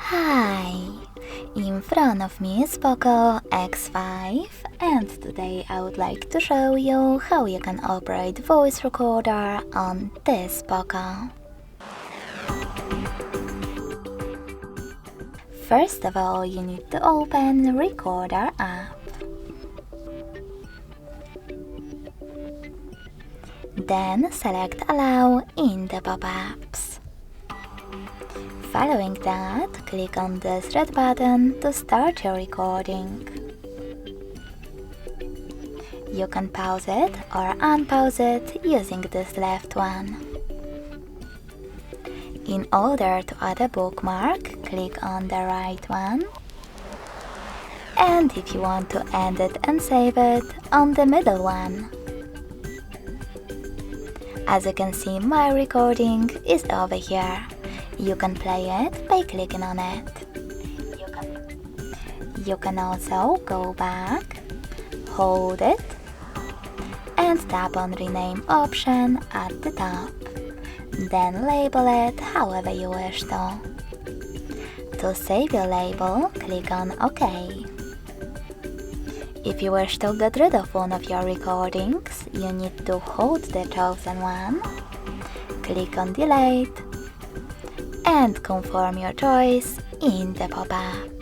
Hi! In front of me is POCO X5 and today I would like to show you how you can operate voice recorder on this POCO. First of all, you need to open Recorder app. Then select Allow in the pop-ups. Following that, click on this red button to start your recording. You can pause it or unpause it using this left one. In order to add a bookmark, click on the right one. And if you want to end it and save it, on the middle one. As you can see, my recording is over here. You can play it by clicking on it. You can also go back, hold it, and tap on Rename option at the top. Then label it however you wish to. To save your label, click on OK. If you wish to get rid of one of your recordings, you need to hold the chosen one, click on Delete, and confirm your choice in the pop-up.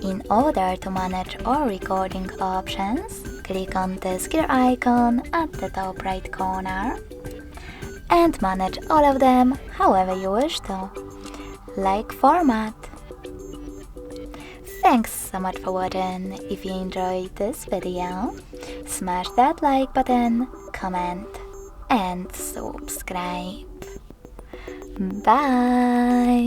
In order to manage all recording options, click on this gear icon at the top right corner and manage all of them however you wish to, like format. Thanks so much for watching. If you enjoyed this video, smash that like button, comment and subscribe. Bye!